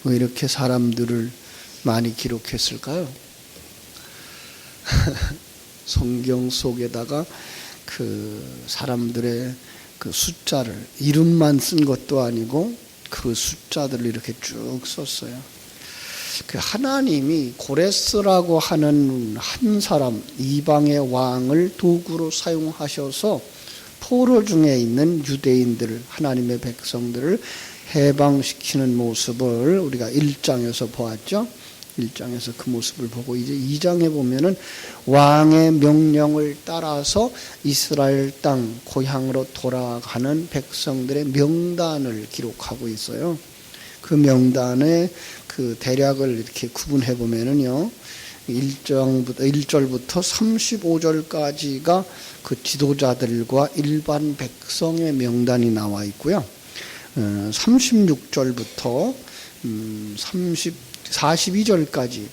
왜 이렇게 사람들을 많이 기록했을까요? 성경 속에다가 그 사람들의 그 숫자를, 이름만 쓴 것도 아니고 그 숫자들을 이렇게 쭉 썼어요. 그 하나님이 고레스라고 하는 한 사람, 이방의 왕을 도구로 사용하셔서 포로 중에 있는 유대인들을, 하나님의 백성들을 해방시키는 모습을 우리가 1장에서 보았죠. 1장에서 그 모습을 보고 이제 2장에 보면은 왕의 명령을 따라서 이스라엘 땅 고향으로 돌아가는 백성들의 명단을 기록하고 있어요. 그 명단의 그 대략을 이렇게 구분해 보면은요, 1절부터 35절까지가 그 지도자들과 일반 백성의 명단이 나와 있고요. 36절부터 42절까지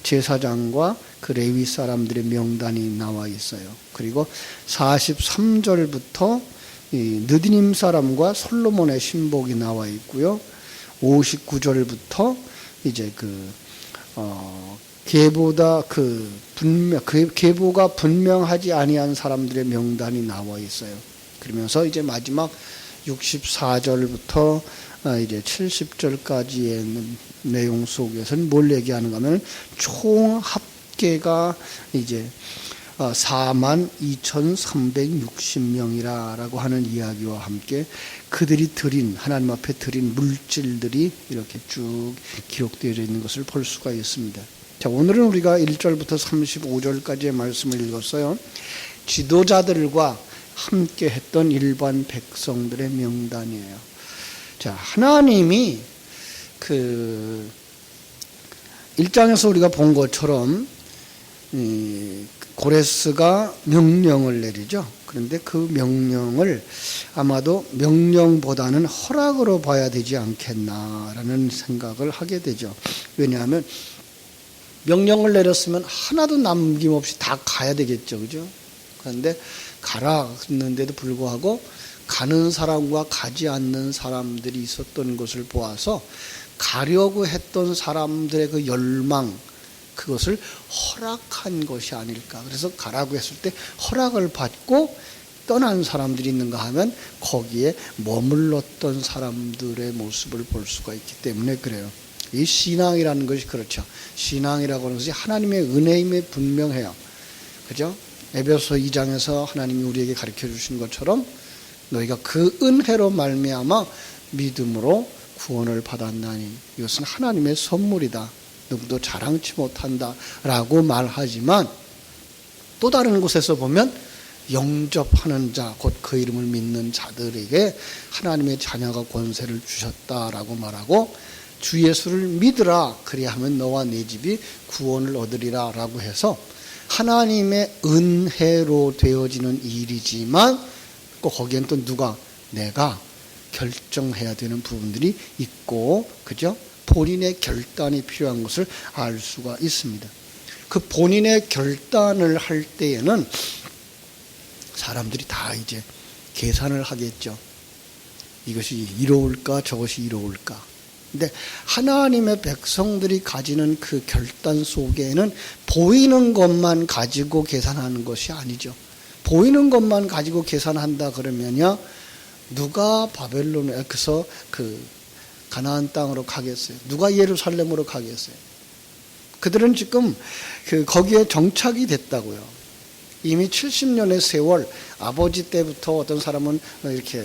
제사장과 그 레위 사람들의 명단이 나와 있어요. 그리고 43절부터 느디님 사람과 솔로몬의 신복이 나와 있고요. 59절부터 이제 계보가 분명하지 아니한 사람들의 명단이 나와 있어요. 그러면서 이제 마지막 64절부터 이제 70절까지의 내용 속에서는 뭘 얘기하는가 하면 총 합계가 이제 42,360명이라고 하는 이야기와 함께 그들이 드린, 하나님 앞에 드린 물질들이 이렇게 쭉 기록되어 있는 것을 볼 수가 있습니다. 자, 오늘은 우리가 1절부터 35절까지의 말씀을 읽었어요. 지도자들과 함께 했던 일반 백성들의 명단이에요. 자, 하나님이 그 1장에서 우리가 본 것처럼 고레스가 명령을 내리죠. 그런데 그 명령을 아마도 명령보다는 허락으로 봐야 되지 않겠나라는 생각을 하게 되죠. 왜냐하면 명령을 내렸으면 하나도 남김없이 다 가야 되겠죠. 그죠? 그런데 가라 했는데도 불구하고 가는 사람과 가지 않는 사람들이 있었던 것을 보아서 가려고 했던 사람들의 그 열망, 그것을 허락한 것이 아닐까. 그래서 가라고 했을 때 허락을 받고 떠난 사람들이 있는가 하면 거기에 머물렀던 사람들의 모습을 볼 수가 있기 때문에 그래요. 이 신앙이라는 것이 그렇죠. 신앙이라고 하는 것이 하나님의 은혜임에 분명해요. 그죠? 에베소 2장에서 하나님이 우리에게 가르쳐 주신 것처럼 너희가 그 은혜로 말미암아 믿음으로 구원을 받았나니 이것은 하나님의 선물이다. 누구도 자랑치 못한다 라고 말하지만 또 다른 곳에서 보면 영접하는 자, 곧 그 이름을 믿는 자들에게 하나님의 자녀가 권세를 주셨다라고 말하고 주 예수를 믿으라 그리하면 너와 네 집이 구원을 얻으리라 라고 해서 하나님의 은혜로 되어지는 일이지만 꼭 거기엔 또 내가 결정해야 되는 부분들이 있고, 그죠? 본인의 결단이 필요한 것을 알 수가 있습니다. 그 본인의 결단을 할 때에는 사람들이 다 이제 계산을 하겠죠. 이것이 이로울까 저것이 이로울까. 근데 하나님의 백성들이 가지는 그 결단 속에는 보이는 것만 가지고 계산하는 것이 아니죠. 보이는 것만 가지고 계산한다 그러면요, 누가 바벨론에서 그 가나안 땅으로 가겠어요? 누가 예루살렘으로 가겠어요? 그들은 지금 거기에 정착이 됐다고요. 이미 70년의 세월, 아버지 때부터 어떤 사람은 이렇게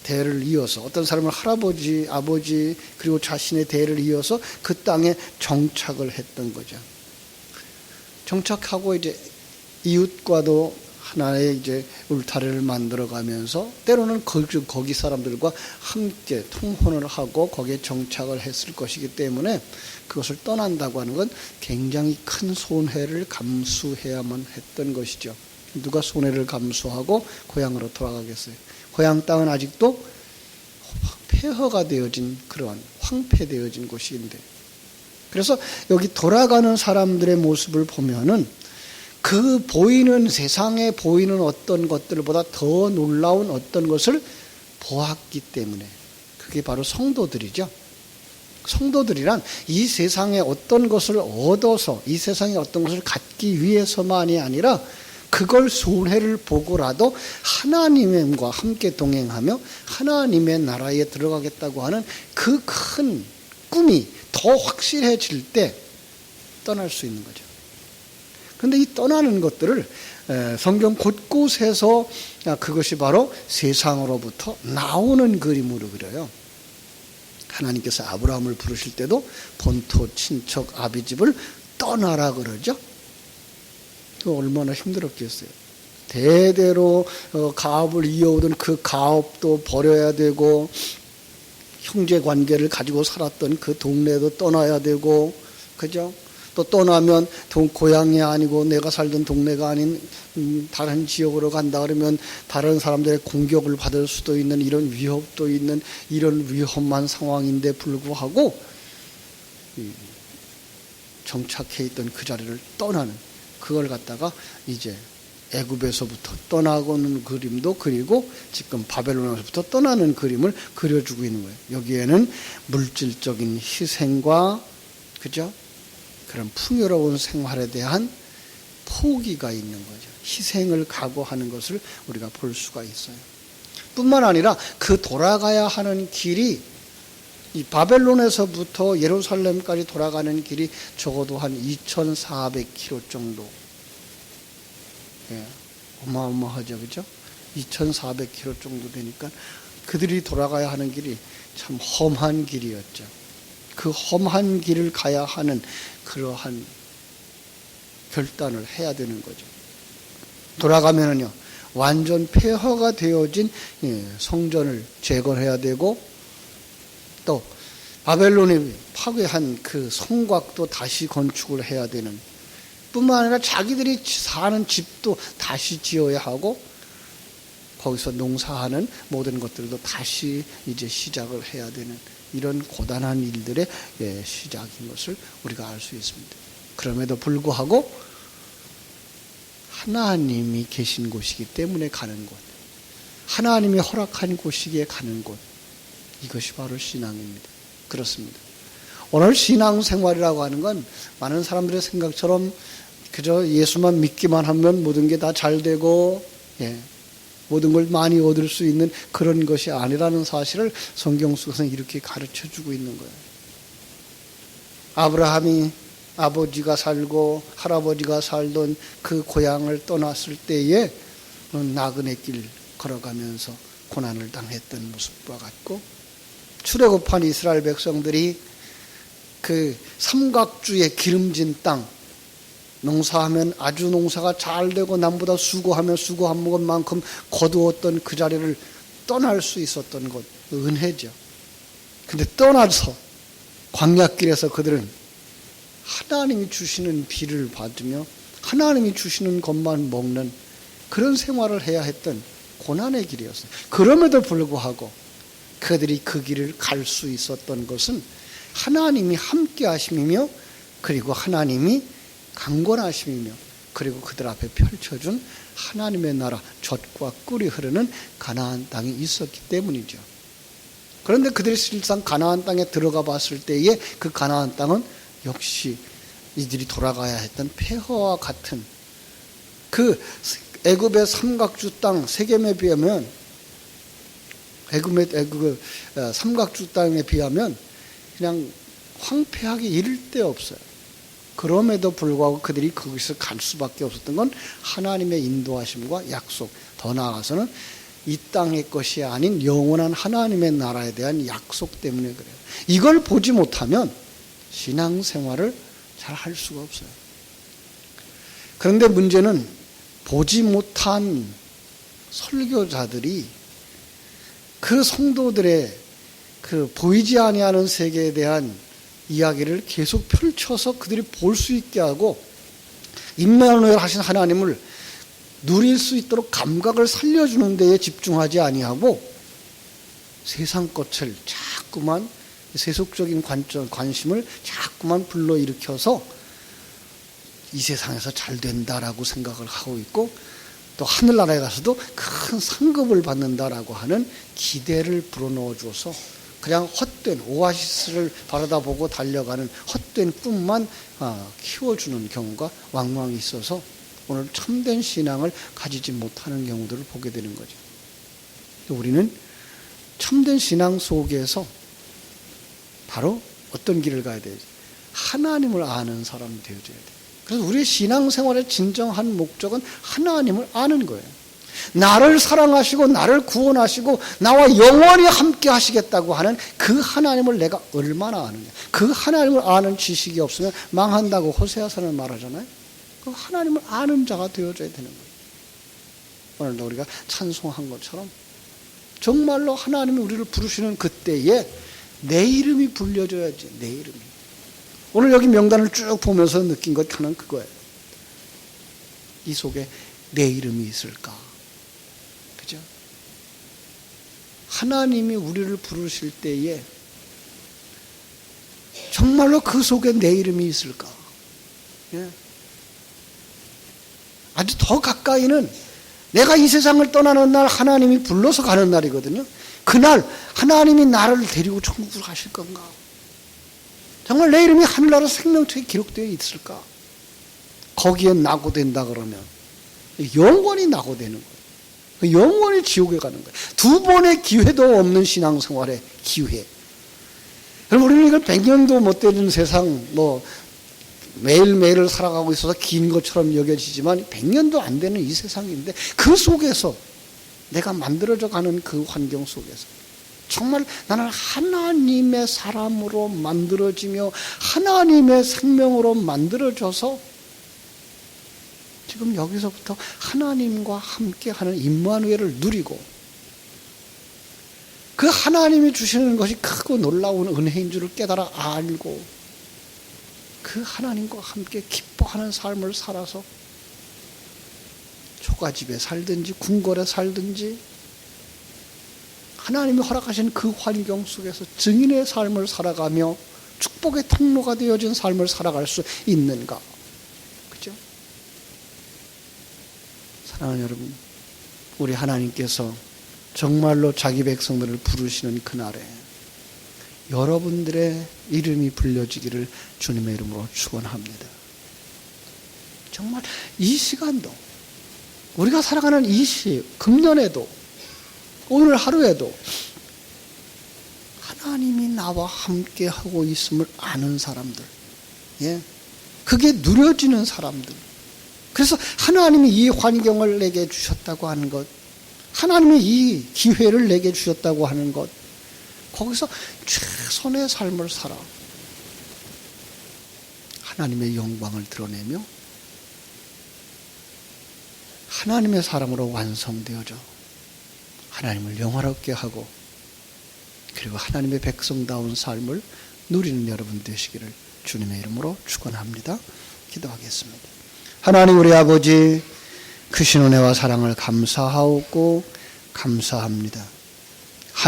대를 이어서, 어떤 사람은 할아버지, 아버지, 그리고 자신의 대를 이어서 그 땅에 정착을 했던 거죠. 정착하고 이제 이웃과도 하나의 이제 울타리를 만들어 가면서 때로는 거기 사람들과 함께 통혼을 하고 거기에 정착을 했을 것이기 때문에 그것을 떠난다고 하는 건 굉장히 큰 손해를 감수해야만 했던 것이죠. 누가 손해를 감수하고 고향으로 돌아가겠어요? 고향 땅은 아직도 폐허가 되어진 그러한 황폐되어진 곳인데, 그래서 여기 돌아가는 사람들의 모습을 보면은 그 보이는, 세상에 보이는 어떤 것들보다 더 놀라운 어떤 것을 보았기 때문에, 그게 바로 성도들이죠. 성도들이란 이 세상에 어떤 것을 얻어서 이 세상에 어떤 것을 갖기 위해서만이 아니라 그걸 손해를 보고라도 하나님과 함께 동행하며 하나님의 나라에 들어가겠다고 하는 그 큰 꿈이 더 확실해질 때 떠날 수 있는 거죠. 그런데 이 떠나는 것들을 성경 곳곳에서 그것이 바로 세상으로부터 나오는 그림으로 그려요. 하나님께서 아브라함을 부르실 때도 본토 친척 아비집을 떠나라 그러죠. 얼마나 힘들었겠어요. 대대로 가업을 이어오던 그 가업도 버려야 되고 형제 관계를 가지고 살았던 그 동네도 떠나야 되고, 그죠? 또 떠나면 고향이 아니고 내가 살던 동네가 아닌 다른 지역으로 간다 그러면 다른 사람들의 공격을 받을 수도 있는 이런 위협도 있는 이런 위험한 상황인데 불구하고 정착해 있던 그 자리를 떠나는, 그걸 갖다가 이제 애굽에서부터 떠나고는 그림도 그리고 지금 바벨론에서부터 떠나는 그림을 그려주고 있는 거예요. 여기에는 물질적인 희생과, 그죠? 그런 풍요로운 생활에 대한 포기가 있는 거죠. 희생을 각오하는 것을 우리가 볼 수가 있어요. 뿐만 아니라 그 돌아가야 하는 길이 이 바벨론에서부터 예루살렘까지 돌아가는 길이 적어도 한 2,400km 정도. 예, 어마어마하죠, 그죠? 2,400km 정도 되니까 그들이 돌아가야 하는 길이 참 험한 길이었죠. 그 험한 길을 가야 하는 그러한 결단을 해야 되는 거죠. 돌아가면은요, 완전 폐허가 되어진 성전을 재건해야 되고, 또 바벨론이 파괴한 그 성곽도 다시 건축을 해야 되는, 뿐만 아니라 자기들이 사는 집도 다시 지어야 하고, 거기서 농사하는 모든 것들도 다시 이제 시작을 해야 되는 이런 고단한 일들의 시작인 것을 우리가 알 수 있습니다. 그럼에도 불구하고 하나님이 계신 곳이기 때문에 가는 곳, 하나님이 허락한 곳이기에 가는 곳, 이것이 바로 신앙입니다. 그렇습니다. 오늘 신앙생활이라고 하는 건 많은 사람들의 생각처럼 그저 예수만 믿기만 하면 모든 게 다 잘 되고, 모든 걸 많이 얻을 수 있는 그런 것이 아니라는 사실을 성경 속에서 이렇게 가르쳐주고 있는 거예요. 아브라함이 아버지가 살고 할아버지가 살던 그 고향을 떠났을 때에 나그네 길 걸어가면서 고난을 당했던 모습과 같고, 출애굽한 이스라엘 백성들이 그 삼각주의 기름진 땅, 농사하면 아주 농사가 잘 되고 남보다 수고하면 수고한 것만큼 거두었던 그 자리를 떠날 수 있었던 것, 은혜죠. 근데 떠나서 광야길에서 그들은 하나님이 주시는 비를 받으며 하나님이 주시는 것만 먹는 그런 생활을 해야 했던 고난의 길이었어요. 그럼에도 불구하고 그들이 그 길을 갈 수 있었던 것은 하나님이 함께 하심이며, 그리고 하나님이 강권하심이며, 그리고 그들 앞에 펼쳐준 하나님의 나라, 젖과 꿀이 흐르는 가나안 땅이 있었기 때문이죠. 그런데 그들이 실상 가나안 땅에 들어가 봤을 때에 그 가나안 땅은 역시 이들이 돌아가야 했던 폐허와 같은 그 애굽의 삼각주 땅 세겜에 비하면, 애굽의 삼각주 땅에 비하면 그냥 황폐하게 이를 데 없어요. 그럼에도 불구하고 그들이 거기서 갈 수밖에 없었던 건 하나님의 인도하심과 약속, 더 나아가서는 이 땅의 것이 아닌 영원한 하나님의 나라에 대한 약속 때문에 그래요. 이걸 보지 못하면 신앙생활을 잘 할 수가 없어요. 그런데 문제는 보지 못한 설교자들이 그 성도들의 그 보이지 아니하는 세계에 대한 이야기를 계속 펼쳐서 그들이 볼 수 있게 하고, 임마누엘 하신 하나님을 누릴 수 있도록 감각을 살려주는 데에 집중하지 아니하고 세상 것을 자꾸만, 세속적인 관심을 자꾸만 불러일으켜서 이 세상에서 잘 된다라고 생각을 하고 있고, 또 하늘나라에 가서도 큰 상급을 받는다라고 하는 기대를 불어넣어 주어서 그냥 헛된 오아시스를 바라다보고 달려가는 헛된 꿈만 키워주는 경우가 왕왕 있어서 오늘 참된 신앙을 가지지 못하는 경우들을 보게 되는 거죠. 우리는 참된 신앙 속에서 바로 어떤 길을 가야 되지? 하나님을 아는 사람이 되어줘야 돼요. 그래서 우리의 신앙생활의 진정한 목적은 하나님을 아는 거예요. 나를 사랑하시고 나를 구원하시고 나와 영원히 함께 하시겠다고 하는 그 하나님을 내가 얼마나 아느냐. 그 하나님을 아는 지식이 없으면 망한다고 호세아서는 말하잖아요. 그 하나님을 아는 자가 되어줘야 되는 거예요. 오늘도 우리가 찬송한 것처럼 정말로 하나님이 우리를 부르시는 그때에 내 이름이 불려져야지. 내 이름이. 오늘 여기 명단을 쭉 보면서 느낀 것 하나는 그거예요. 이 속에 내 이름이 있을까? 그죠? 하나님이 우리를 부르실 때에 정말로 그 속에 내 이름이 있을까? 예. 아주 더 가까이는 내가 이 세상을 떠나는 날 하나님이 불러서 가는 날이거든요. 그날 하나님이 나를 데리고 천국으로 가실 건가? 정말 내 이름이 하늘나라 생명책에 기록되어 있을까? 거기에 낙오된다 그러면 영원히 낙오되는 거예요. 영원히 지옥에 가는 거예요. 두 번의 기회도 없는 신앙생활의 기회. 그럼 우리는 이걸 100년도 못 되는 세상, 매일매일을 살아가고 있어서 긴 것처럼 여겨지지만 100년도 안 되는 이 세상인데 그 속에서 내가 만들어져 가는 그 환경 속에서 정말 나는 하나님의 사람으로 만들어지며 하나님의 생명으로 만들어져서 지금 여기서부터 하나님과 함께하는 임마누엘을 누리고 그 하나님이 주시는 것이 크고 놀라운 은혜인 줄을 깨달아 알고 그 하나님과 함께 기뻐하는 삶을 살아서 초가집에 살든지 궁궐에 살든지 하나님이 허락하신 그 환경 속에서 증인의 삶을 살아가며 축복의 통로가 되어진 삶을 살아갈 수 있는가? 그죠? 사랑하는 여러분, 우리 하나님께서 정말로 자기 백성들을 부르시는 그날에 여러분들의 이름이 불려지기를 주님의 이름으로 축원합니다. 정말 이 시간도 우리가 살아가는 이 금년에도 오늘 하루에도 하나님이 나와 함께 하고 있음을 아는 사람들, 그게 누려지는 사람들. 그래서 하나님이 이 환경을 내게 주셨다고 하는 것, 하나님이 이 기회를 내게 주셨다고 하는 것, 거기서 최선의 삶을 살아 하나님의 영광을 드러내며 하나님의 사람으로 완성되어져 하나님을 영화롭게 하고 그리고 하나님의 백성다운 삶을 누리는 여러분 되시기를 주님의 이름으로 축원합니다. 기도하겠습니다. 하나님 우리 아버지, 크신 은혜와 사랑을 감사하고 감사합니다.